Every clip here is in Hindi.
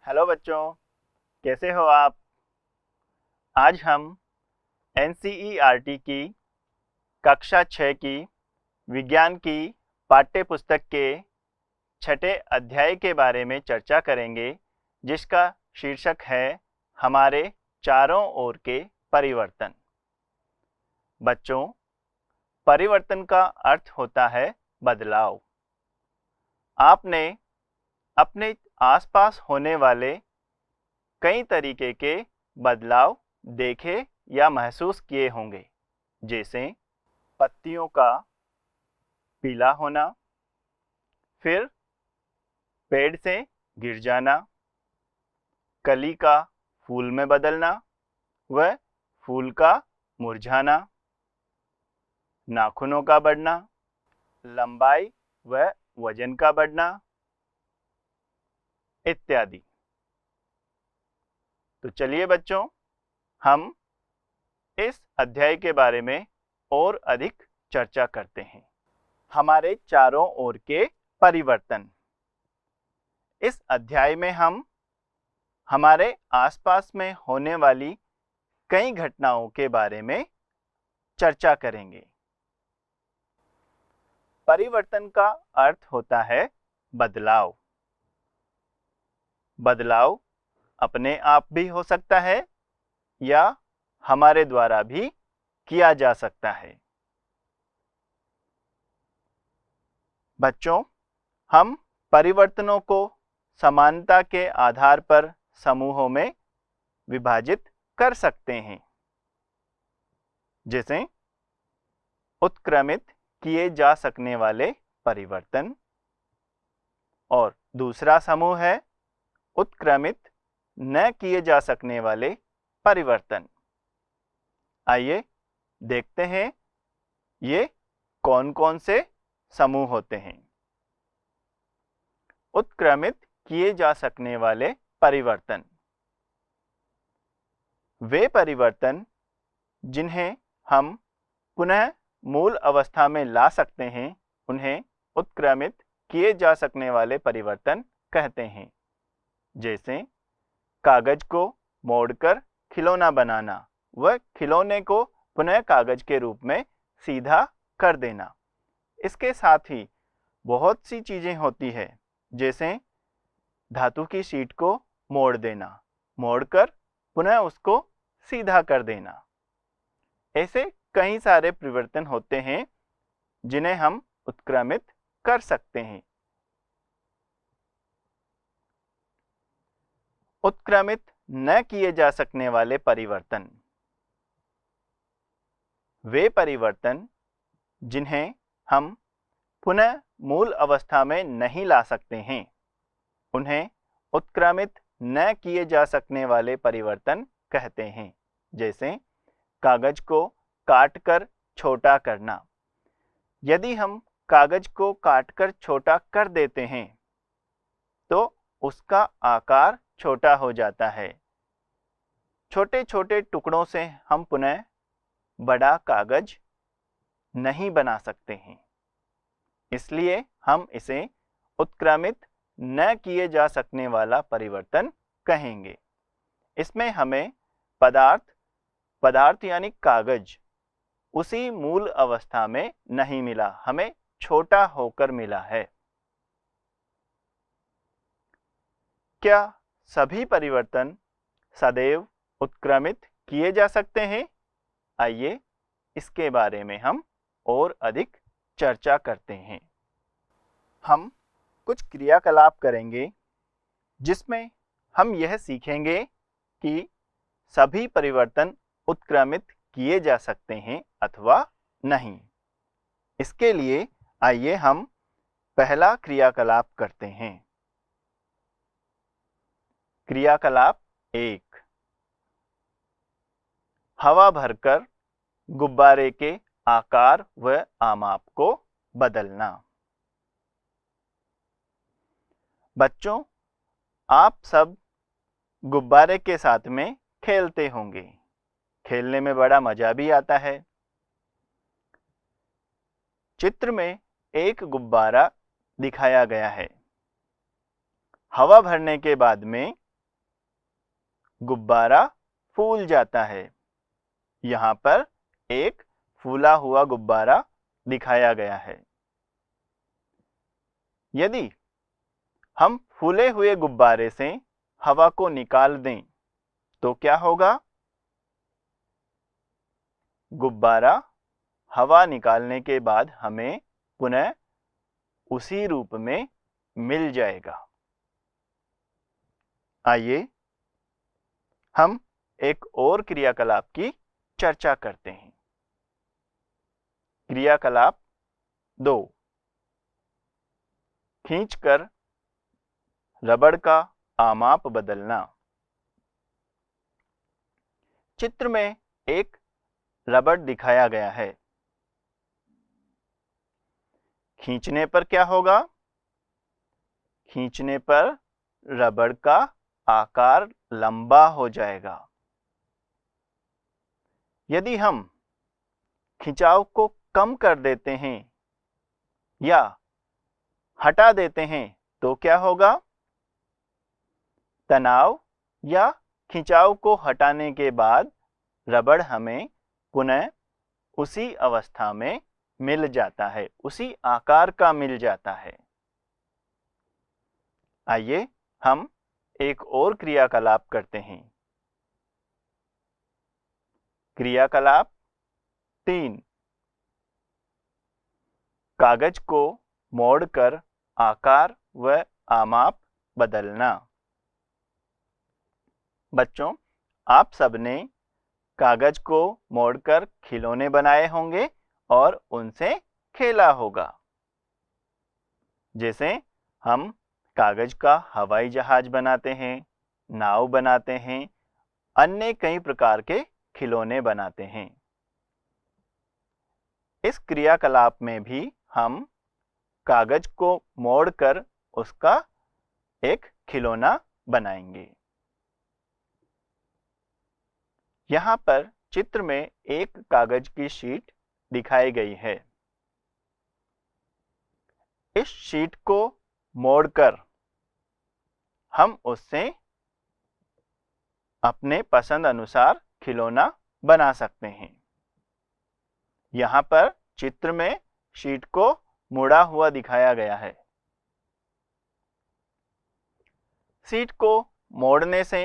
हेलो बच्चों, कैसे हो आप। आज हम एनसीईआरटी की कक्षा 6 की विज्ञान की पाठ्य पुस्तक के छठे अध्याय के बारे में चर्चा करेंगे, जिसका शीर्षक है हमारे चारों ओर के परिवर्तन। बच्चों, परिवर्तन का अर्थ होता है बदलाव। आपने अपने आसपास होने वाले कई तरीके के बदलाव देखे या महसूस किए होंगे, जैसे पत्तियों का पीला होना, फिर पेड़ से गिर जाना, कली का फूल में बदलना व फूल का मुरझाना, नाखूनों का बढ़ना, लंबाई व वजन का बढ़ना इत्यादि। तो चलिए बच्चों, हम इस अध्याय के बारे में और अधिक चर्चा करते हैं। हमारे चारों ओर के परिवर्तन। इस अध्याय में हम हमारे आसपास में होने वाली कई घटनाओं के बारे में चर्चा करेंगे। परिवर्तन का अर्थ होता है बदलाव। बदलाव अपने आप भी हो सकता है या हमारे द्वारा भी किया जा सकता है। बच्चों, हम परिवर्तनों को समानता के आधार पर समूहों में विभाजित कर सकते हैं, जैसे उत्क्रमित किए जा सकने वाले परिवर्तन, और दूसरा समूह है उत्क्रमित न किए जा सकने वाले परिवर्तन। आइए देखते हैं ये कौन कौन से समूह होते हैं। उत्क्रमित किए जा सकने वाले परिवर्तन वे परिवर्तन जिन्हें हम पुनः मूल अवस्था में ला सकते हैं, उन्हें उत्क्रमित किए जा सकने वाले परिवर्तन कहते हैं। जैसे कागज को मोड़कर खिलौना बनाना व खिलौने को पुनः कागज के रूप में सीधा कर देना। इसके साथ ही बहुत सी चीजें होती है, जैसे धातु की शीट को मोड़ देना, मोड़कर पुनः उसको सीधा कर देना। ऐसे कई सारे परिवर्तन होते हैं जिन्हें हम उत्क्रमित कर सकते हैं। उत्क्रमित न किए जा सकने वाले परिवर्तन वे परिवर्तन जिन्हें हम पुनः मूल अवस्था में नहीं ला सकते हैं, उन्हें उत्क्रमित न किए जा सकने वाले परिवर्तन कहते हैं। जैसे कागज को काटकर छोटा करना। यदि हम कागज को काटकर छोटा कर देते हैं तो उसका आकार छोटा हो जाता है। छोटे छोटे टुकड़ों से हम पुनः बड़ा कागज नहीं बना सकते हैं, इसलिए हम इसे उत्क्रमित न किए जा सकने वाला परिवर्तन कहेंगे। इसमें हमें पदार्थ यानी कागज उसी मूल अवस्था में नहीं मिला, हमें छोटा होकर मिला है। क्या सभी परिवर्तन सदैव उत्क्रमित किए जा सकते हैं? आइए इसके बारे में हम और अधिक चर्चा करते हैं। हम कुछ क्रियाकलाप करेंगे जिसमें हम यह सीखेंगे कि सभी परिवर्तन उत्क्रमित किए जा सकते हैं अथवा नहीं। इसके लिए आइए हम पहला क्रियाकलाप करते हैं। क्रियाकलाप 1, हवा भरकर गुब्बारे के आकार व आमाप को बदलना। बच्चों, आप सब गुब्बारे के साथ में खेलते होंगे। खेलने में बड़ा मजा भी आता है। चित्र में एक गुब्बारा दिखाया गया है। हवा भरने के बाद में गुब्बारा फूल जाता है। यहाँ पर एक फूला हुआ गुब्बारा दिखाया गया है। यदि हम फूले हुए गुब्बारे से हवा को निकाल दें तो क्या होगा? गुब्बारा हवा निकालने के बाद हमें पुनः उसी रूप में मिल जाएगा। आइए हम एक और क्रियाकलाप की चर्चा करते हैं। क्रियाकलाप 2, खींचकर रबड़ का आमाप बदलना। चित्र में एक रबड़ दिखाया गया है। खींचने पर क्या होगा? खींचने पर रबड़ का आकार लंबा हो जाएगा। यदि हम खिंचाव को कम कर देते हैं या हटा देते हैं तो क्या होगा? तनाव या खिंचाव को हटाने के बाद रबड़ हमें पुनः उसी अवस्था में मिल जाता है, उसी आकार का मिल जाता है। आइए हम एक और क्रियाकलाप करते हैं। क्रियाकलाप 3, कागज को मोड़कर आकार व आमाप बदलना। बच्चों, आप सबने कागज को मोड़कर खिलौने बनाए होंगे और उनसे खेला होगा। जैसे हम कागज का हवाई जहाज बनाते हैं, नाव बनाते हैं, अन्य कई प्रकार के खिलौने बनाते हैं। इस क्रियाकलाप में भी हम कागज को मोड़कर उसका एक खिलौना बनाएंगे। यहाँ पर चित्र में एक कागज की शीट दिखाई गई है। इस शीट को मोड़कर हम उससे अपने पसंद अनुसार खिलौना बना सकते हैं। यहाँ पर चित्र में शीट को मुड़ा हुआ दिखाया गया है। शीट को मोड़ने से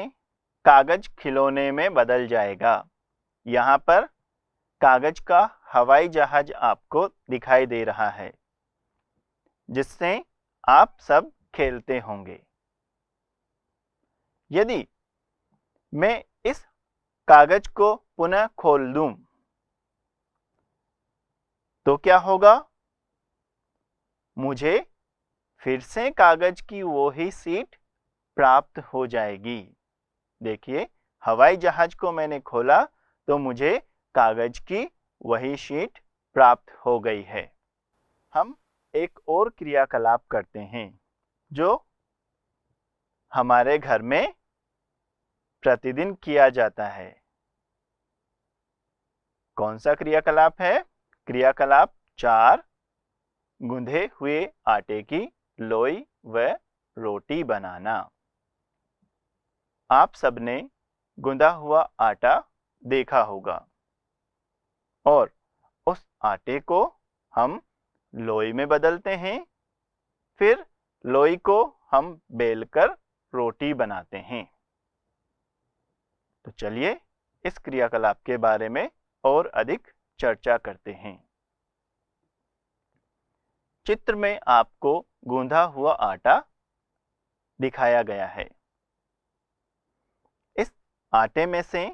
कागज खिलौने में बदल जाएगा। यहाँ पर कागज का हवाई जहाज आपको दिखाई दे रहा है, जिससे आप सब खेलते होंगे। यदि मैं इस कागज को पुनः खोल दूं तो क्या होगा? मुझे फिर से कागज की वो ही सीट प्राप्त हो जाएगी। देखिए, हवाई जहाज को मैंने खोला तो मुझे कागज की वही शीट प्राप्त हो गई है। हम एक और क्रियाकलाप करते हैं जो हमारे घर में प्रतिदिन किया जाता है। कौन सा क्रियाकलाप है? क्रियाकलाप 4, गूंधे हुए आटे की लोई व रोटी बनाना। आप सबने गूंधा हुआ आटा देखा होगा और उस आटे को हम लोई में बदलते हैं, फिर लोई को हम बेलकर रोटी बनाते हैं। तो चलिए इस क्रियाकलाप के बारे में और अधिक चर्चा करते हैं। चित्र में आपको गूंधा हुआ आटा दिखाया गया है। इस आटे में से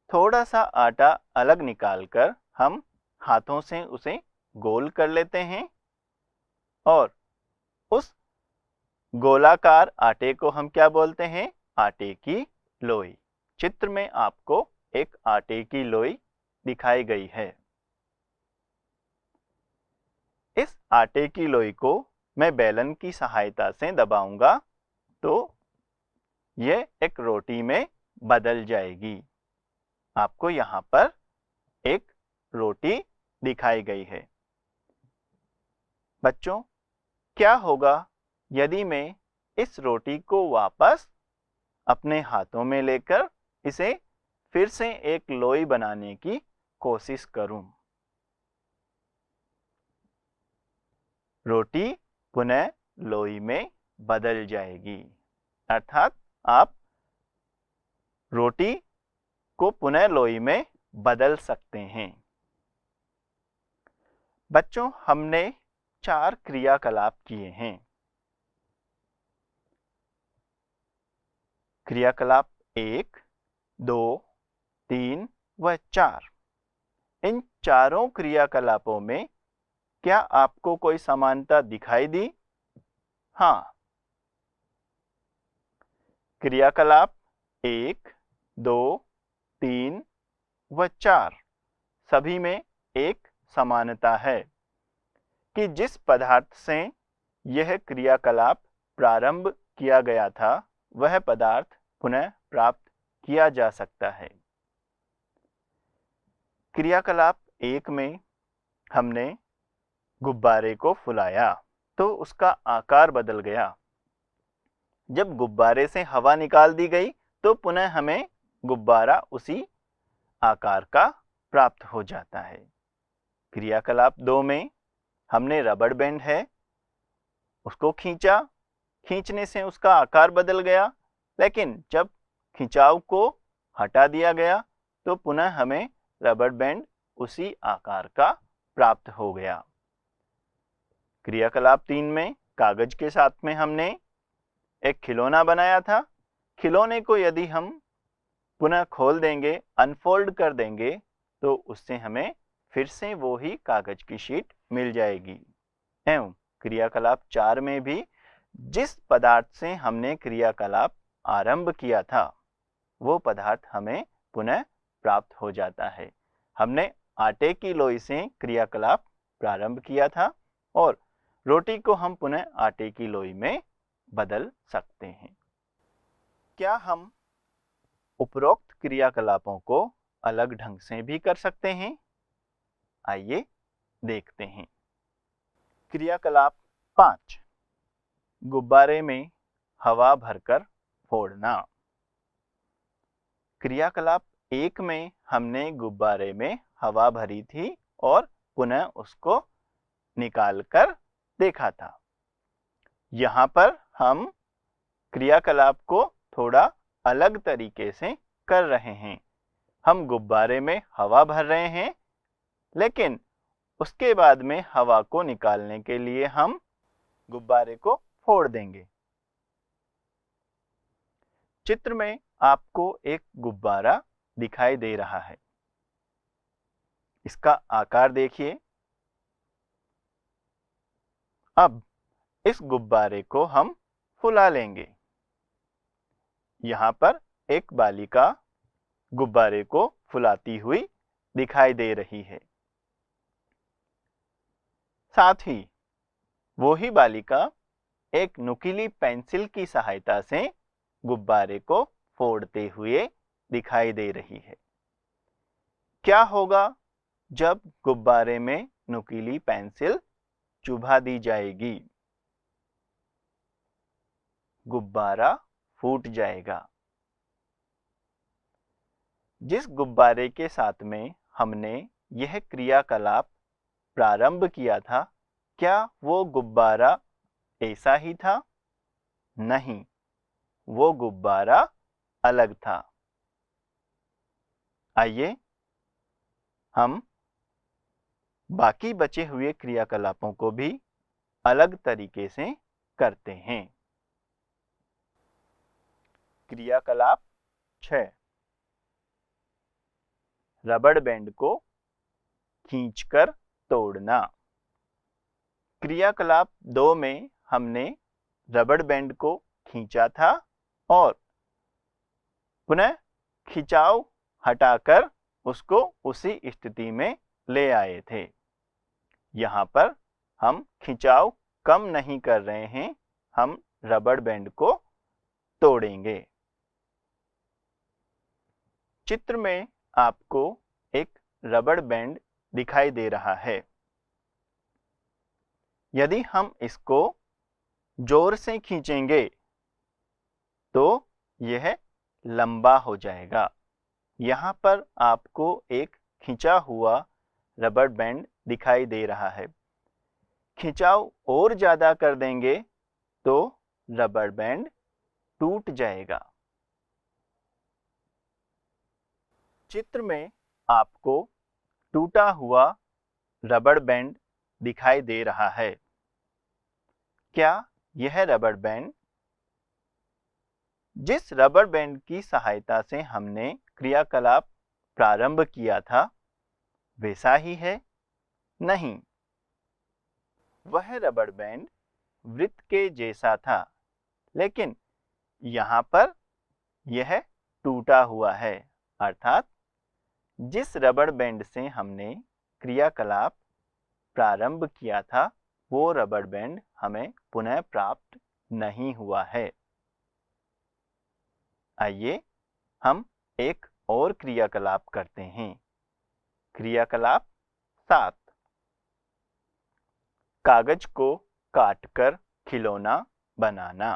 थोड़ा सा आटा अलग निकालकर हम हाथों से उसे गोल कर लेते हैं और उस गोलाकार आटे को हम क्या बोलते हैं? आटे की लोई। चित्र में आपको एक आटे की लोई दिखाई गई है। इस आटे की लोई को मैं बेलन की सहायता से दबाऊंगा तो यह एक रोटी में बदल जाएगी। आपको यहाँ पर एक रोटी दिखाई गई है। बच्चों, क्या होगा यदि मैं इस रोटी को वापस अपने हाथों में लेकर इसे फिर से एक लोई बनाने की कोशिश करूं। रोटी पुनः लोई में बदल जाएगी, अर्थात आप रोटी को पुनः लोई में बदल सकते हैं। बच्चों, हमने 4 क्रियाकलाप किए हैं। क्रियाकलाप 1, 2, 3 व 4। इन चारों क्रियाकलापों में क्या आपको कोई समानता दिखाई दी? हाँ। क्रियाकलाप 1, 2, 3 व 4 सभी में एक समानता है कि जिस पदार्थ से यह क्रियाकलाप प्रारंभ किया गया था वह पदार्थ पुनः प्राप्त किया जा सकता है। क्रियाकलाप 1 में हमने गुब्बारे को फुलाया तो उसका आकार बदल गया। जब गुब्बारे से हवा निकाल दी गई तो पुनः हमें गुब्बारा उसी आकार का प्राप्त हो जाता है। क्रियाकलाप 2 में हमने रबड़ बैंड है उसको खींचा, खींचने से उसका आकार बदल गया, लेकिन जब खिंचाव को हटा दिया गया तो पुनः हमें रबड़ बैंड उसी आकार का प्राप्त हो गया। क्रियाकलाप 3 में कागज के साथ में हमने एक खिलौना बनाया था। खिलौने को यदि हम पुनः खोल देंगे, अनफोल्ड कर देंगे, तो उससे हमें फिर से वो ही कागज की शीट मिल जाएगी। एवं क्रियाकलाप 4 में भी जिस पदार्थ से हमने क्रियाकलाप आरंभ किया था वो पदार्थ हमें पुनः प्राप्त हो जाता है। हमने आटे की लोई से क्रियाकलाप प्रारंभ किया था और रोटी को हम पुनः आटे की लोई में बदल सकते हैं। क्या हम उपरोक्त क्रियाकलापों को अलग ढंग से भी कर सकते हैं? आइए देखते हैं। क्रियाकलाप 5, गुब्बारे में हवा भरकर फोड़ना। क्रियाकलाप 1 में हमने गुब्बारे में हवा भरी थी और पुनः उसको निकालकर देखा था। यहाँ पर हम क्रियाकलाप को थोड़ा अलग तरीके से कर रहे हैं। हम गुब्बारे में हवा भर रहे हैं, लेकिन उसके बाद में हवा को निकालने के लिए हम गुब्बारे को फोड़ देंगे। चित्र में आपको एक गुब्बारा दिखाई दे रहा है। इसका आकार देखिए। अब इस गुब्बारे को हम फुला लेंगे। यहाँ पर एक बालिका गुब्बारे को फुलाती हुई दिखाई दे रही है। साथ ही वो ही बालिका एक नुकीली पेंसिल की सहायता से गुब्बारे को फोड़ते हुए दिखाई दे रही है। क्या होगा जब गुब्बारे में नुकीली पेंसिल चुभा दी जाएगी? गुब्बारा फूट जाएगा। जिस गुब्बारे के साथ में हमने यह क्रियाकलाप प्रारंभ किया था, क्या वो गुब्बारा ऐसा ही था? नहीं, वो गुब्बारा अलग था। आइए हम बाकी बचे हुए क्रियाकलापों को भी अलग तरीके से करते हैं। क्रियाकलाप 6, रबड़ बैंड को खींचकर तोड़ना। क्रियाकलाप 2 में हमने रबड़ बैंड को खींचा था और पुनः खिंचाव हटाकर उसको उसी स्थिति में ले आए थे। यहाँ पर हम खिंचाव कम नहीं कर रहे हैं, हम रबड़ बैंड को तोड़ेंगे। चित्र में आपको एक रबड़ बैंड दिखाई दे रहा है। यदि हम इसको जोर से खींचेंगे तो यह लंबा हो जाएगा। यहाँ पर आपको एक खिंचा हुआ रबर बैंड दिखाई दे रहा है। खिंचाव और ज़्यादा कर देंगे तो रबर बैंड टूट जाएगा। चित्र में आपको टूटा हुआ रबर बैंड दिखाई दे रहा है। क्या यह रबर बैंड जिस रबर बैंड की सहायता से हमने क्रियाकलाप प्रारंभ किया था वैसा ही है? नहीं, वह रबर बैंड वृत्त के जैसा था, लेकिन यहाँ पर यह टूटा हुआ है। अर्थात जिस रबर बैंड से हमने क्रियाकलाप प्रारंभ किया था वो रबर बैंड हमें पुनः प्राप्त नहीं हुआ है। आइए हम एक और क्रियाकलाप करते हैं। क्रियाकलाप 7, कागज को काटकर खिलौना बनाना।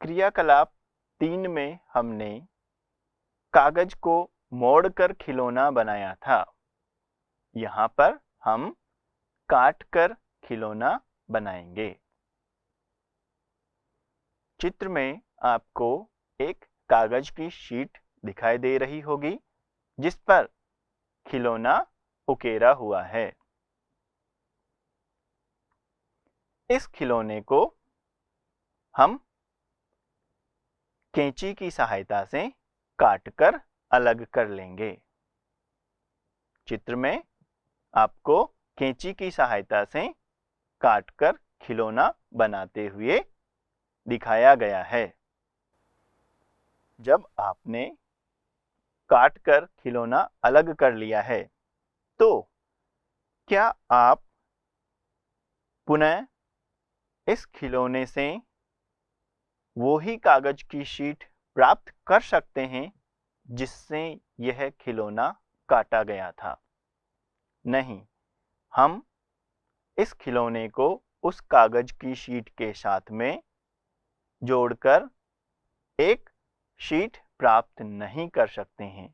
क्रियाकलाप 3 में हमने कागज को मोड़कर खिलौना बनाया था। यहाँ पर हम काटकर खिलौना बनाएंगे। चित्र में आपको एक कागज की शीट दिखाई दे रही होगी जिस पर खिलौना उकेरा हुआ है। इस खिलौने को हम कैंची की सहायता से काटकर अलग कर लेंगे। चित्र में आपको कैंची की सहायता से काटकर खिलौना बनाते हुए दिखाया गया है। जब आपने काटकर खिलौना अलग कर लिया है तो क्या आप पुनः इस खिलौने से वो ही कागज की शीट प्राप्त कर सकते हैं जिससे यह खिलौना काटा गया था? नहीं, हम इस खिलौने को उस कागज की शीट के साथ में जोड़कर एक शीट प्राप्त नहीं कर सकते हैं।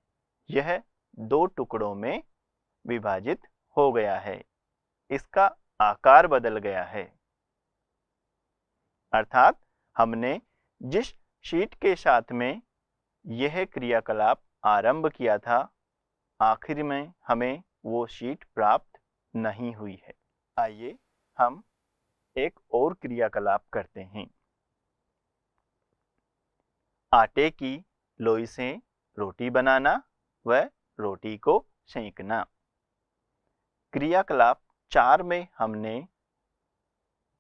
यह 2 टुकड़ों में विभाजित हो गया है। इसका आकार बदल गया है। अर्थात हमने जिस शीट के साथ में यह क्रियाकलाप आरंभ किया था, आखिर में हमें वो शीट प्राप्त नहीं हुई है। आइए हम एक और क्रियाकलाप करते हैं। आटे की लोई से रोटी बनाना व रोटी को सेंकना। क्रियाकलाप 4 में हमने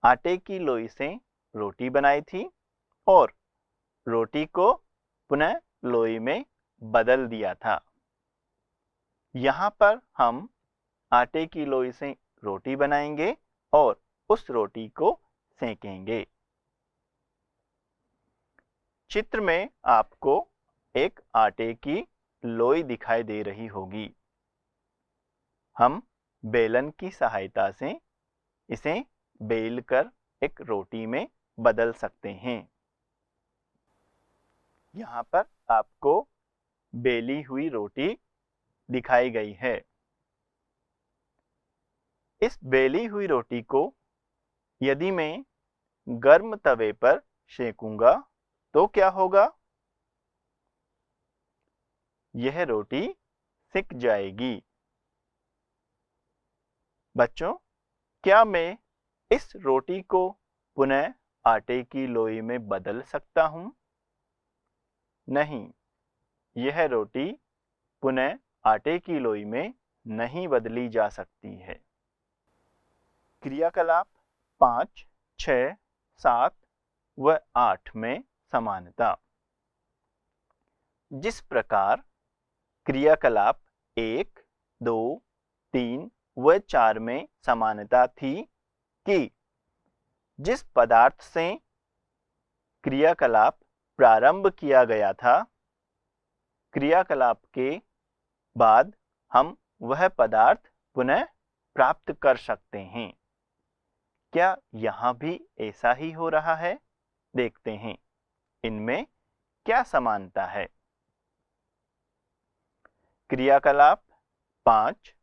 आटे की लोई से रोटी बनाई थी और रोटी को पुनः लोई में बदल दिया था। यहाँ पर हम आटे की लोई से रोटी बनाएंगे और उस रोटी को सेंकेंगे। चित्र में आपको एक आटे की लोई दिखाई दे रही होगी। हम बेलन की सहायता से इसे बेलकर एक रोटी में बदल सकते हैं। यहाँ पर आपको बेली हुई रोटी दिखाई गई है। इस बेली हुई रोटी को यदि मैं गर्म तवे पर सेकूंगा तो क्या होगा? यह रोटी सिक जाएगी। बच्चों, क्या मैं इस रोटी को पुनः आटे की लोई में बदल सकता हूं? नहीं, यह रोटी पुनः आटे की लोई में नहीं बदली जा सकती है। क्रियाकलाप 5, 6, 7 व 8 में समानता। जिस प्रकार क्रियाकलाप 1, 2, 3 व 4 में समानता थी कि जिस पदार्थ से क्रियाकलाप प्रारंभ किया गया था, क्रियाकलाप के बाद हम वह पदार्थ पुनः प्राप्त कर सकते हैं। क्या यहाँ भी ऐसा ही हो रहा है? देखते हैं। इनमें क्या समानता है? क्रियाकलाप 5,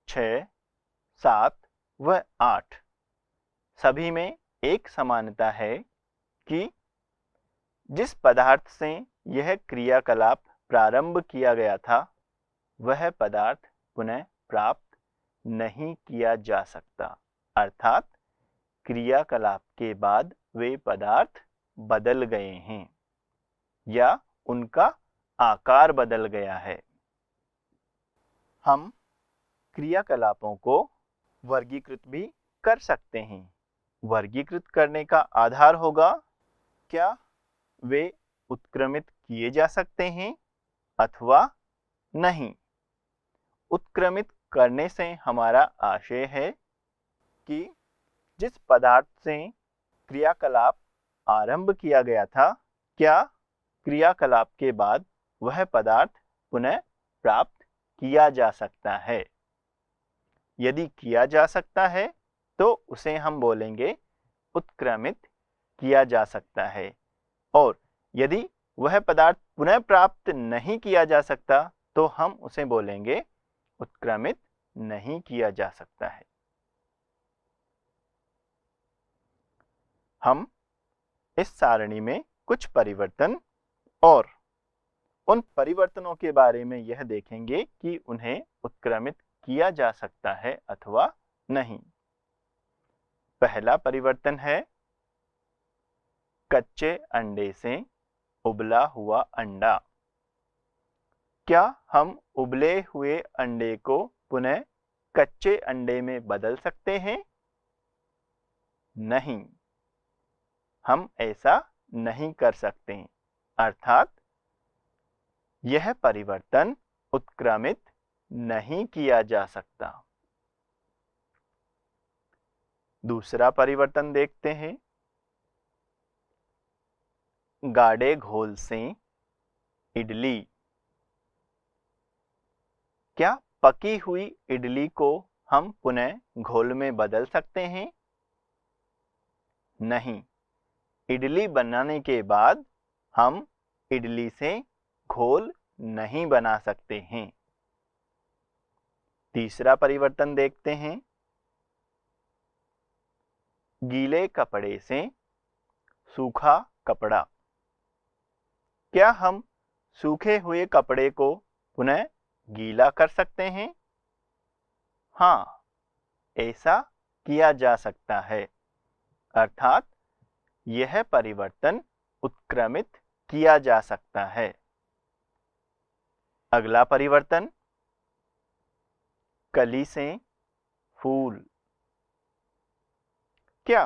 6, 7 व 8 सभी में एक समानता है कि जिस पदार्थ से यह क्रियाकलाप प्रारंभ किया गया था वह पदार्थ पुनः प्राप्त नहीं किया जा सकता, अर्थात क्रियाकलाप के बाद वे पदार्थ बदल गए हैं या उनका आकार बदल गया है। हम क्रियाकलापों को वर्गीकृत भी कर सकते हैं। वर्गीकृत करने का आधार होगा क्या वे उत्क्रमित किए जा सकते हैं अथवा नहीं। उत्क्रमित करने से हमारा आशय है कि जिस पदार्थ से क्रियाकलाप आरंभ किया गया था, क्या क्रियाकलाप के बाद वह पदार्थ पुनः प्राप्त किया जा सकता है। यदि किया जा सकता है तो उसे हम बोलेंगे उत्क्रमित किया जा सकता है, और यदि वह पदार्थ पुनः प्राप्त नहीं किया जा सकता तो हम उसे बोलेंगे उत्क्रमित नहीं किया जा सकता है। हम इस सारणी में कुछ परिवर्तन और उन परिवर्तनों के बारे में यह देखेंगे कि उन्हें उत्क्रमित किया जा सकता है अथवा नहीं। पहला परिवर्तन है कच्चे अंडे से उबला हुआ अंडा। क्या हम उबले हुए अंडे को पुनः कच्चे अंडे में बदल सकते हैं? नहीं, हम ऐसा नहीं कर सकते, अर्थात यह परिवर्तन उत्क्रमित नहीं किया जा सकता। दूसरा परिवर्तन देखते हैं, गाढ़े घोल से इडली। क्या पकी हुई इडली को हम पुनः घोल में बदल सकते हैं? नहीं, इडली बनाने के बाद हम इडली से घोल नहीं बना सकते हैं। तीसरा परिवर्तन देखते हैं, गीले कपड़े से सूखा कपड़ा। क्या हम सूखे हुए कपड़े को पुनः गीला कर सकते हैं? हाँ, ऐसा किया जा सकता है, अर्थात यह परिवर्तन उत्क्रमित किया जा सकता है। अगला परिवर्तन, कली से फूल। क्या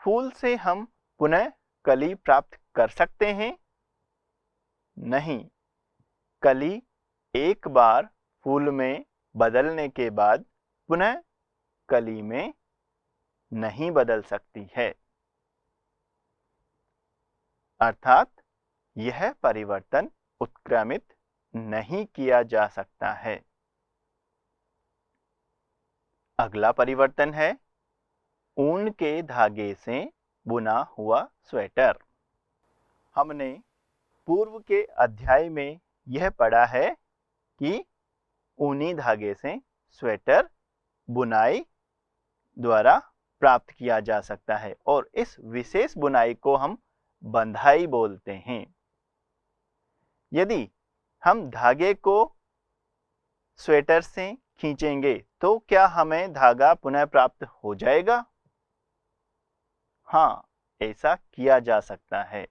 फूल से हम पुनः कली प्राप्त कर सकते हैं? नहीं, कली एक बार फूल में बदलने के बाद पुनः कली में नहीं बदल सकती है, अर्थात यह परिवर्तन उत्क्रमित नहीं किया जा सकता है। अगला परिवर्तन है ऊन के धागे से बुना हुआ स्वेटर। हमने पूर्व के अध्याय में यह पढ़ा है कि ऊनी धागे से स्वेटर बुनाई द्वारा प्राप्त किया जा सकता है और इस विशेष बुनाई को हम बंधाई बोलते हैं। यदि हम धागे को स्वेटर से खींचेंगे तो क्या हमें धागा पुनः प्राप्त हो जाएगा? हाँ, ऐसा किया जा सकता है।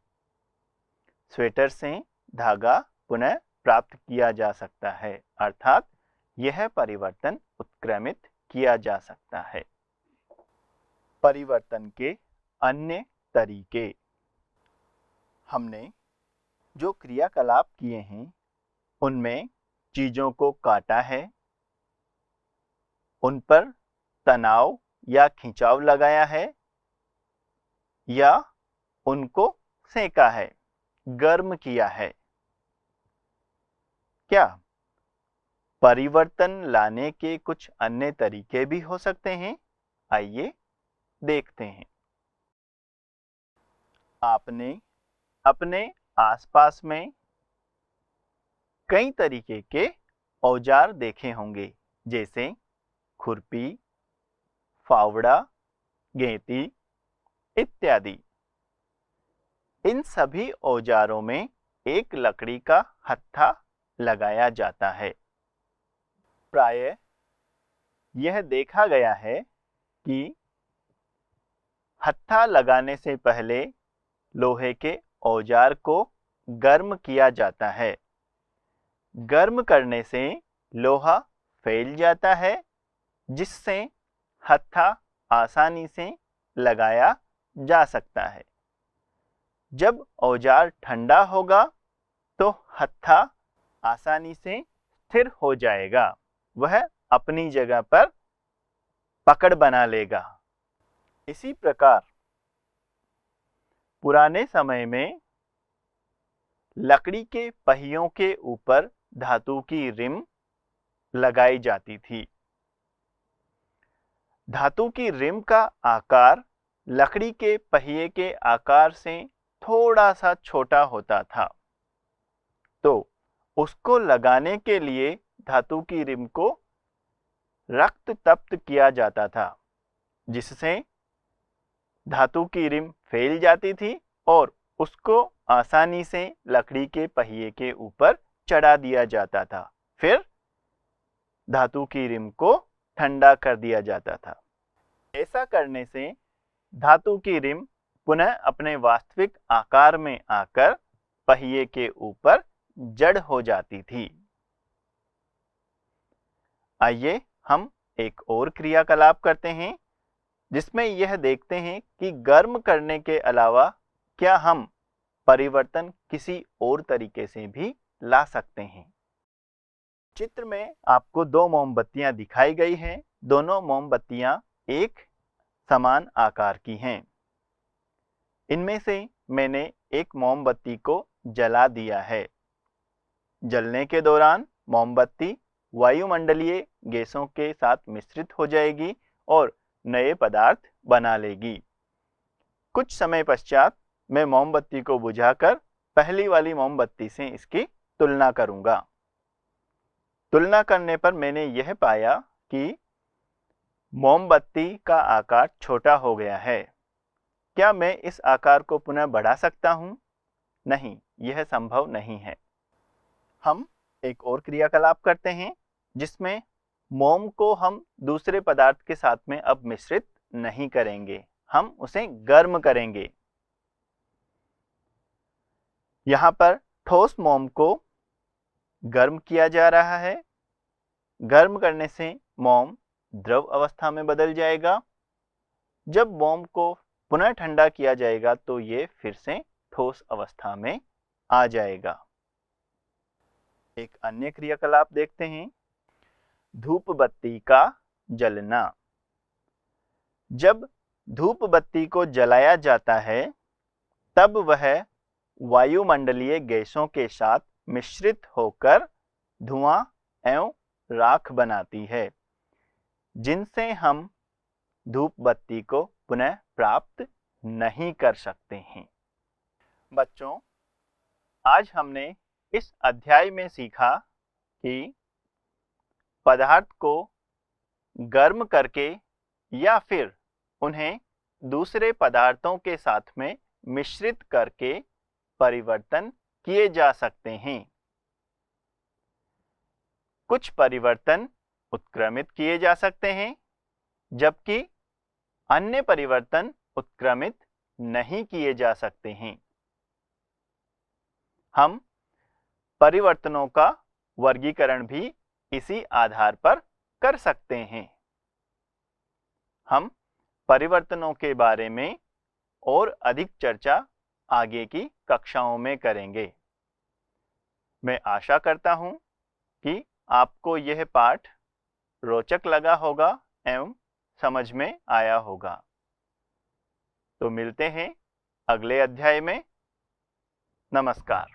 स्वेटर से धागा पुनः प्राप्त किया जा सकता है, अर्थात यह परिवर्तन उत्क्रमित किया जा सकता है। परिवर्तन के अन्य तरीके। हमने जो क्रियाकलाप किए हैं उनमें चीजों को काटा है, उन पर तनाव या खिंचाव लगाया है या उनको सेका है, गर्म किया है। क्या परिवर्तन लाने के कुछ अन्य तरीके भी हो सकते हैं? आइए देखते हैं। आपने अपने आसपास में कई तरीके के औजार देखे होंगे, जैसे खुरपी, फावड़ा, गेंती इत्यादि। इन सभी औजारों में एक लकड़ी का हत्था लगाया जाता है। प्रायः यह देखा गया है कि हत्था लगाने से पहले लोहे के औजार को गर्म किया जाता है। गर्म करने से लोहा फैल जाता है, जिससे हत्था आसानी से लगाया जा सकता है। जब औजार ठंडा होगा तो हत्था आसानी से स्थिर हो जाएगा, वह अपनी जगह पर पकड़ बना लेगा। इसी प्रकार पुराने समय में लकड़ी के पहियों के ऊपर धातु की रिम लगाई जाती थी। धातु की रिम का आकार लकड़ी के पहिए के आकार से थोड़ा सा छोटा होता था, तो उसको लगाने के लिए धातु की रिम को रक्त तप्त किया जाता था, जिससे धातु की रिम फैल जाती थी और उसको आसानी से लकड़ी के पहिए के ऊपर चढ़ा दिया जाता था। फिर धातु की रिम को ठंडा कर दिया जाता था। ऐसा करने से धातु की रिम पुनः अपने वास्तविक आकार में आकर पहिए के ऊपर जड़ हो जाती थी। आइए हम एक और क्रियाकलाप करते हैं, जिसमें यह देखते हैं कि गर्म करने के अलावा क्या हम परिवर्तन किसी और तरीके से भी ला सकते हैं। चित्र में आपको दो मोमबत्तियां दिखाई गई हैं। दोनों मोमबत्तियां एक समान आकार की हैं। इनमें से मैंने एक मोमबत्ती को जला दिया है। जलने के दौरान मोमबत्ती वायुमंडलीय गैसों के साथ मिश्रित हो जाएगी और नए पदार्थ बना लेगी। कुछ समय पश्चात मैं मोमबत्ती को बुझाकर पहली वाली मोमबत्ती से इसकी तुलना करूंगा। तुलना करने पर मैंने यह पाया कि मोमबत्ती का आकार छोटा हो गया है। क्या मैं इस आकार को पुनः बढ़ा सकता हूं? नहीं, यह संभव नहीं है। हम एक और क्रियाकलाप करते हैं, जिसमें मोम को हम दूसरे पदार्थ के साथ में अब मिश्रित नहीं करेंगे, हम उसे गर्म करेंगे। यहां पर ठोस मोम को गर्म किया जा रहा है। गर्म करने से मोम द्रव अवस्था में बदल जाएगा। जब मोम को पुनः ठंडा किया जाएगा तो ये फिर से ठोस अवस्था में आ जाएगा। एक अन्य क्रियाकलाप देखते हैं, धूप बत्ती का जलना। जब धूप बत्ती को जलाया जाता है, तब वह वायुमंडलीय गैसों के साथ मिश्रित होकर धुआं एवं राख बनाती है, जिनसे हम धूप बत्ती को पुनः प्राप्त नहीं कर सकते हैं। बच्चों, आज हमने इस अध्याय में सीखा कि पदार्थ को गर्म करके या फिर उन्हें दूसरे पदार्थों के साथ में मिश्रित करके परिवर्तन किए जा सकते हैं। कुछ परिवर्तन उत्क्रमित किए जा सकते हैं, जबकि अन्य परिवर्तन उत्क्रमित नहीं किए जा सकते हैं। हम परिवर्तनों का वर्गीकरण भी इसी आधार पर कर सकते हैं। हम परिवर्तनों के बारे में और अधिक चर्चा आगे की कक्षाओं में करेंगे। मैं आशा करता हूं कि आपको यह पाठ रोचक लगा होगा एवं समझ में आया होगा। तो मिलते हैं अगले अध्याय में। नमस्कार।